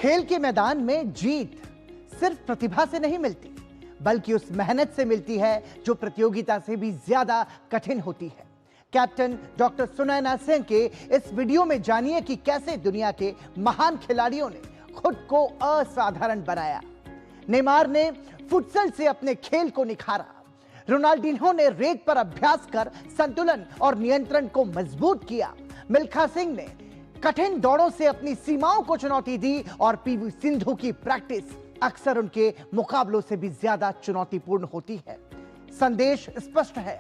खेल के मैदान में जीत सिर्फ प्रतिभा से नहीं मिलती, बल्कि उस मेहनत से मिलती है जो प्रतियोगिता से भी ज्यादा कठिन होती है। कैप्टन डॉक्टर सुनैना सिंह के इस वीडियो में जानिए कि कैसे दुनिया के महान खिलाड़ियों ने खुद को असाधारण बनाया। नेमार ने फुटसल से अपने खेल को निखारा। रोनाल्डिन्हो ने रेत पर अभ्यास कर संतुलन और नियंत्रण को मजबूत किया। मिल्खा सिंह ने कठिन दौड़ों से अपनी सीमाओं को चुनौती दी और पीवी सिंधु की प्रैक्टिस अक्सर उनके मुकाबलों से भी ज्यादा चुनौतीपूर्ण होती है। संदेश स्पष्ट है,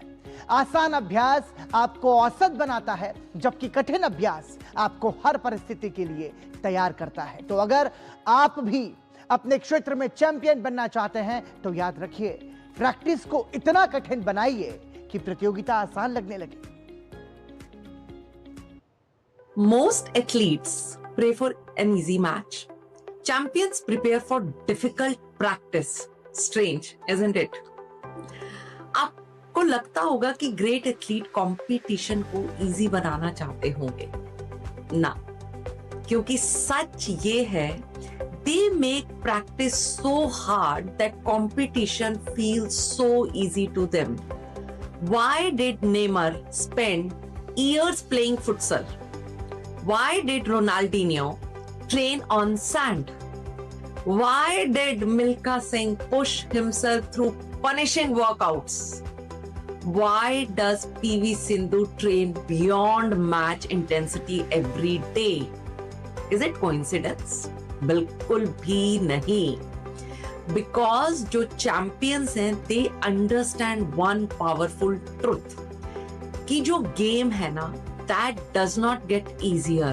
आसान अभ्यास आपको औसत बनाता है, जबकि कठिन अभ्यास आपको हर परिस्थिति के लिए तैयार करता है। तो अगर आप भी अपने क्षेत्र में चैंपियन बनना चाहते हैं तो याद रखिए, प्रैक्टिस को इतना कठिन बनाइए कि प्रतियोगिता आसान लगने लगे। Most athletes pray for an easy match. Champions prepare for difficult practice. Strange, isn't it? आपको लगता होगा कि ग्रेट एथलीट कंपटीशन को इजी बनाना चाहते होंगे ना, क्योंकि सच ये है, they make practice so hard that competition feels so easy to them. Why did Neymar spend years playing futsal? Why did Ronaldinho train on sand? Why did Milkha Singh push himself through punishing workouts? Why does PV Sindhu train beyond match intensity every day? Is it coincidence? बिल्कुल भी नहीं। Because जो champions हैं, they understand one powerful truth कि जो game है ना, that does not get easier.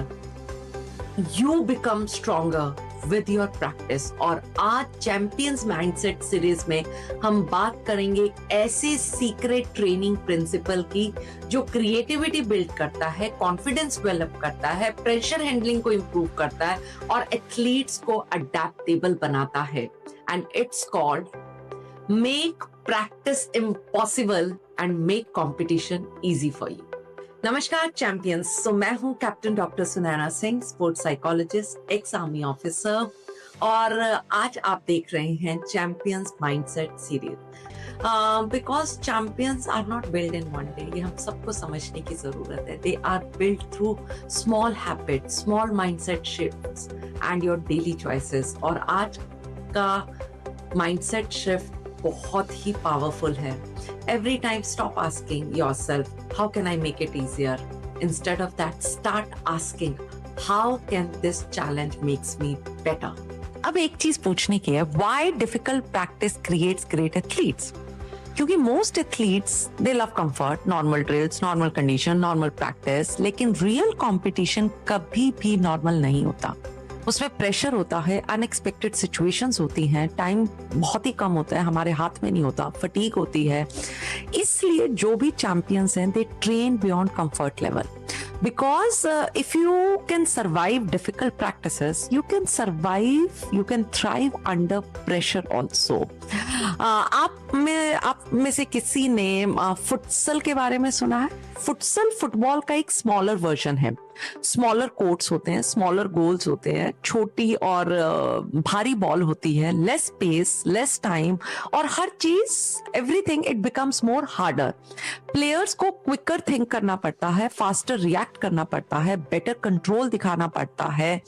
You become stronger with your practice. और आज चैंपियंस माइंडसेट सीरीज में हम बात करेंगे ऐसे सीक्रेट ट्रेनिंग प्रिंसिपल की जो क्रिएटिविटी बिल्ड करता है, कॉन्फिडेंस डेवलप करता है, प्रेशर हैंडलिंग को इंप्रूव करता है और एथलीट्स को अडेप्टेबल बनाता है। And it's called make practice impossible and make competition easy for you. नमस्कार चैंपियंस, सो मैं हूं captain doctor Sunaina Singh, sports psychologist, ex army officer, और आज आप देख रहे हैं champions mindset series. Because champions are not build in one day, ये हम सबको समझने की जरूरत है। They are build through small habits, small mindset shifts and your daily choices. और आज का माइंडसेट शिफ्ट बहुत ही पावरफुल है। Every time stop asking yourself, how can I make it easier? Instead of that, start asking, how can this challenge makes me better? अब एक चीज पूछने की है, why difficult practice creates great athletes? क्योंकि most athletes they love comfort, normal drills, normal condition, normal practice, लेकिन real competition कभी भी normal नहीं होता। उसमें प्रेशर होता है, अनएक्सपेक्टेड सिचुएशंस होती हैं, टाइम बहुत ही कम होता है, हमारे हाथ में नहीं होता, फटीग होती है। इसलिए जो भी चैंपियंस हैं, they train beyond comfort level. Because if you can survive difficult practices, you can thrive under pressure also. आप में से किसी ने फुटसल के बारे में सुना है? फुटसल फुटबॉल का एक स्मॉलर वर्जन है। स्मॉलर कोर्ट्स होते हैं, स्मॉलर गोल्स होते हैं, छोटी और भारी बॉल होती है, लेस स्पेस, लेस टाइम, और हर चीज, everything it becomes more harder. Players को क्विकर थिंक करना पड़ता है, फास्टर रिएक्ट करना पड़ता है, बेटर कंट्रोल दिखाना पड़ता है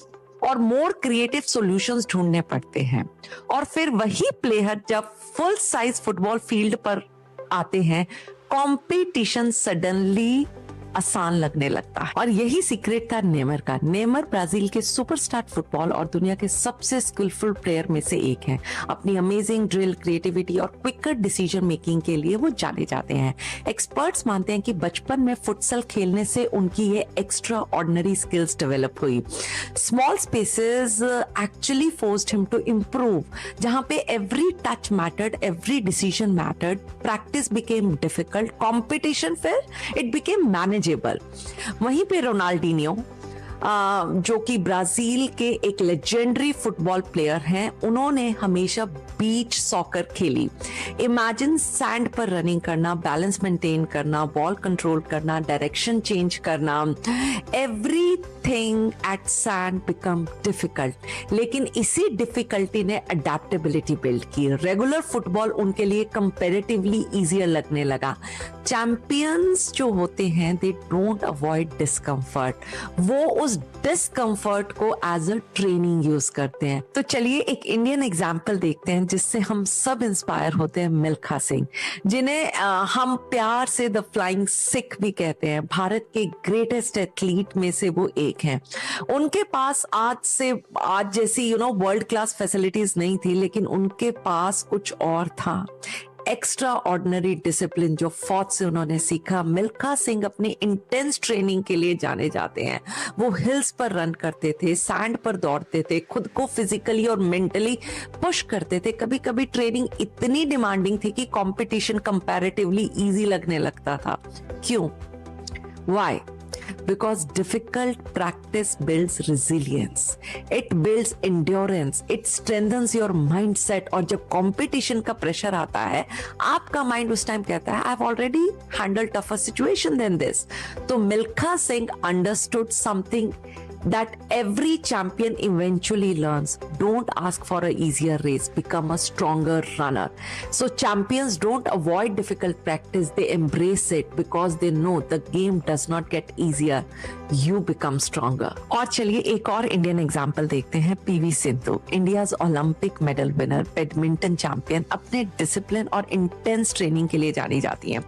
और मोर क्रिएटिव सॉल्यूशंस ढूंढने पड़ते हैं। और फिर वही प्लेयर जब फुल साइज फुटबॉल फील्ड पर आते हैं, कंपटीशन सडनली आसान लगने लगता है। और यही सीक्रेट था नेमर का। नेमर ब्राजील के सुपरस्टार फुटबॉल और दुनिया के सबसे स्किलफुल प्लेयर में से एक हैं। अपनी अमेजिंग ड्रिल, क्रिएटिविटी और क्विकर डिसीजन मेकिंग के लिए वो जाने जाते हैं। एक्सपर्ट्स मानते हैं कि बचपन में फुटसल खेलने से उनकी ये एक्स्ट्रा ऑर्डिनरी स्किल्स डेवलप हुई। Small spaces actually forced him to improve. जहां पे every touch mattered, every decision mattered, practice became difficult, competition फिर इट बिकेम मैनेजेबल। वहीं पे रोनाल्डिनियो, जो कि ब्राजील के एक लेजेंडरी फुटबॉल प्लेयर हैं, उन्होंने हमेशा बीच सॉकर खेली। इमेजिन सैंड पर रनिंग करना, बैलेंस मेंटेन करना, बॉल कंट्रोल करना, डायरेक्शन चेंज करना, every everything at sand become difficult. लेकिन इसी डिफिकल्टी ने अडेप्टेबिलिटी बिल्ड की. रेगुलर फुटबॉल उनके लिए कंपैरेटिवली इजियर लगने लगा. चैंपियंस जो होते हैं दे डोंट अवॉइड डिस्कम्फर्ट, वो उस डिस्कम्फर्ट को एज अ ट्रेनिंग यूज करते हैं. तो चलिए एक इंडियन एग्जाम्पल देखते हैं जिससे हम सब इंस्पायर होते हैं. मिल्खा सिंह, जिन्हें हम प्यार से द फ्लाइंग सिख भी कहते हैं. भारत के ग्रेटेस्ट एथलीट में से वो एक हैं. उनके पास आज जैसी वर्ल्ड क्लास फैसिलिटीज नहीं थी, लेकिन उनके पास कुछ और था. एक्स्ट्रा ऑर्डिनरी डिसिप्लिन जो फौज से उन्होंने सीखा. मिल्खा सिंह अपने इंटेंस ट्रेनिंग के लिए जाने जाते हैं. वो हिल्स पर रन करते थे, सैंड पर दौड़ते थे, खुद को फिजिकली और मेंटली पुश करते थे. कभी कभी ट्रेनिंग इतनी डिमांडिंग थी कि कंपटीशन कंपैरेटिवली इजी लगने लगता था. क्यों? Why? Because difficult practice builds resilience, it builds endurance, it strengthens your mindset. और जब competition का pressure आता है, आपका mind उस time कहता है I've already handled tougher situation than this. तो Milkha Singh understood something that every champion eventually learns. Don't ask for an easier race, become a stronger runner. So champions don't avoid difficult practice, they embrace it because they know the game does not get easier, you become stronger. और चलिए एक और Indian example देखते हैं. PV Sindhu, India's Olympic medal winner, badminton champion, अपने discipline और intense training के लिए जानी जाती हैं.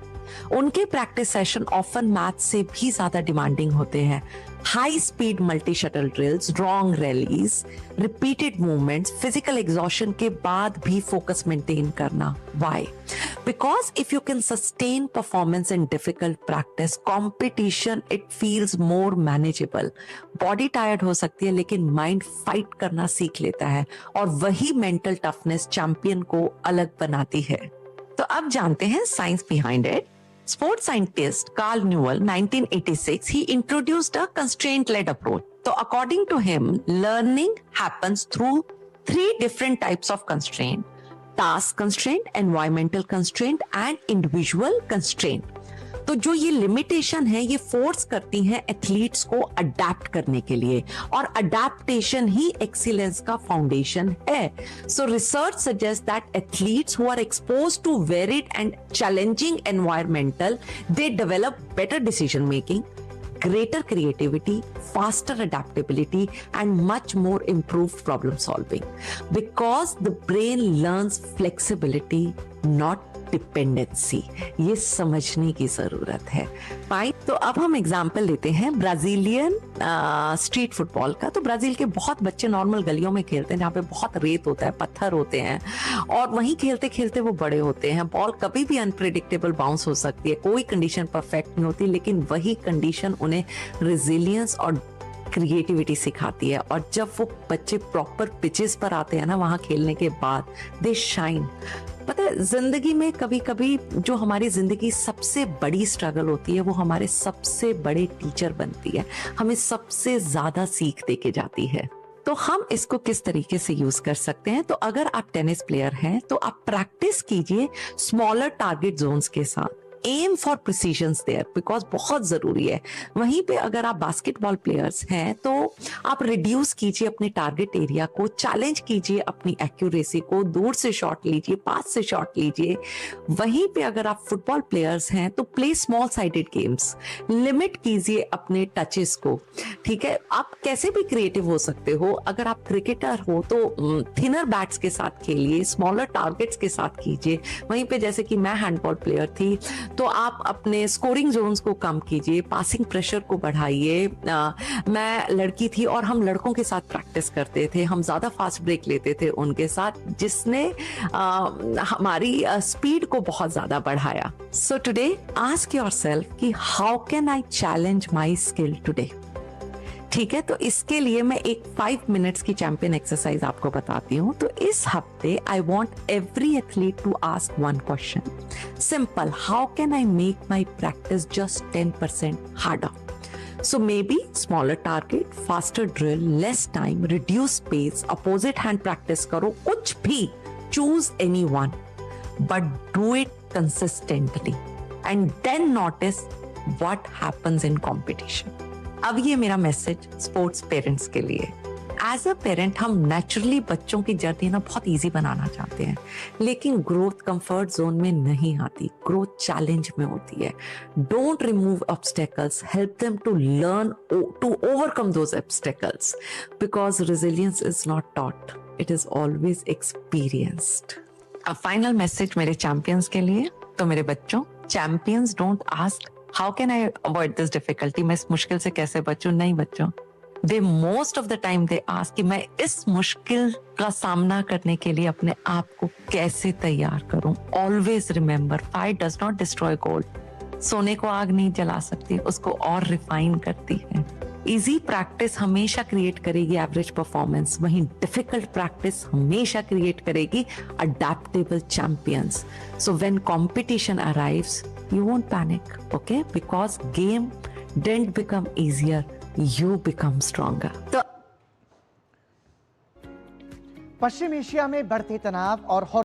उनके प्रैक्टिस सेशन ऑफन मैच से भी ज्यादा डिमांडिंग होते हैं. High speed multi shuttle drills, wrong rallies, repeated movements, physical exhaustion के बाद भी फोकस मेंटेन करना. Why? Because if you can sustain performance in difficult practice, competition it feels more manageable. Body tired हो सकती है लेकिन माइंड फाइट करना सीख लेता है, और वही मेंटल टफनेस चैंपियन को अलग बनाती है. तो अब जानते हैं science behind it. Sports scientist Carl Newell, 1986, he introduced a constraint-led approach. So according to him, learning happens through 3 different types of constraint: task constraint, environmental constraint, and individual constraint. तो जो ये लिमिटेशन है ये force करती हैं athletes को adapt करने के लिए, और अडेप्टेशन ही एक्सीलेंस का फाउंडेशन है. So research suggest that athletes who are exposed to varied and challenging environmental, they develop better decision making, greater creativity, faster adaptability, and much more improved problem solving. Because the brain learns flexibility, not dependency. ये समझने की जरूरत है. तो अब हम example लेते हैं ब्राजीलियन स्ट्रीट फुटबॉल का. तो ब्राजील के बहुत बच्चे नॉर्मल गलियों में खेलते हैं जहाँ पे बहुत रेत होता है, पत्थर होते हैं, और वहीं खेलते खेलते वो बड़े होते हैं. बॉल कभी भी अनप्रेडिक्टेबल बाउंस हो सकती है, कोई कंडीशन परफेक्ट नहीं होती, लेकिन वही कंडीशन उन्हें रिजिलियंस और क्रिएटिविटी सिखाती है. और जब वो बच्चे प्रॉपर पिचेस पर आते हैं ना वहां खेलने के बाद, दे शाइन. पता है जिंदगी में कभी कभी जो हमारी जिंदगी सबसे बड़ी स्ट्रगल होती है वो हमारे सबसे बड़े टीचर बनती है, हमें सबसे ज्यादा सीख दे के जाती है. तो हम इसको किस तरीके से यूज कर सकते हैं? तो अगर आप टेनिस प्लेयर हैं तो आप प्रैक्टिस कीजिए स्मॉलर टारगेट जोन्स के साथ. Aim for precision there, because बहुत जरूरी है. वहीं पे अगर आप बास्केटबॉल प्लेयर्स हैं तो आप रिड्यूस कीजिए अपने टारगेट एरिया को, चैलेंज कीजिए अपनी एक्यूरेसी को, दूर से शॉट लीजिए, पास से शॉट लीजिए. वहीं पे अगर आप फुटबॉल प्लेयर्स हैं तो play small sided games, limit कीजिए अपने टचेस को. ठीक है, आप कैसे भी क्रिएटिव हो सकते हो. अगर आप क्रिकेटर हो तो थिनर बैट्स के साथ खेलिए, स्मॉलर टारगेट्स के साथ कीजिए. वहीं पे जैसे कि मैं हैंडबॉल प्लेयर थी तो आप अपने स्कोरिंग जोन्स को कम कीजिए, पासिंग प्रेशर को बढ़ाइए. मैं लड़की थी और हम लड़कों के साथ प्रैक्टिस करते थे, हम ज्यादा फास्ट ब्रेक लेते थे उनके साथ, जिसने हमारी स्पीड को बहुत ज्यादा बढ़ाया. सो टुडे आस्क योरसेल्फ कि how can I challenge my skill today. ठीक है, तो इसके लिए मैं एक 5 मिनट्स की चैंपियन एक्सरसाइज आपको बताती हूँ. तो इस हफ्ते I want every athlete to ask 1 question. Simple, how can I make my practice just 10% harder. So maybe smaller target, faster drill, less time, reduce pace, opposite hand practice करो, कुछ भी, choose anyone, but do it consistently and then notice what happens in competition. अब ये मेरा message sports parents के लिए। As a parent हम naturally बच्चों की जर्नी ना बहुत इजी बनाना चाहते हैं, लेकिन ग्रोथ कंफर्ट जोन में नहीं आती, ग्रोथ चैलेंज में होती है। Don't remove obstacles, help them to learn to overcome those obstacles, because resilience is not taught, it is always experienced. अब फाइनल मैसेज मेरे चैंपियंस के लिए। तो मेरे बच्चों, champions don't ask how can I avoid this difficulty, मैं इस मुश्किल से कैसे बचूं। नहीं बच्चों, they most of the time they ask कि मैं इस मुश्किल का सामना करने के लिए अपने आप को कैसे तैयार करूं। Always remember, fire does not destroy gold. सोने को आग नहीं जला सकती, उसको और रिफाइन करती है। इजी प्रैक्टिस हमेशा क्रिएट करेगी एवरेज परफॉर्मेंस, वहीं डिफिकल्ट प्रैक्टिस हमेशा क्रिएट करेगी adaptable champions. So when competition arrives, you won't panic, okay? Because game didn't become easier, you become stronger. तो पश्चिम एशिया में बढ़ते तनाव और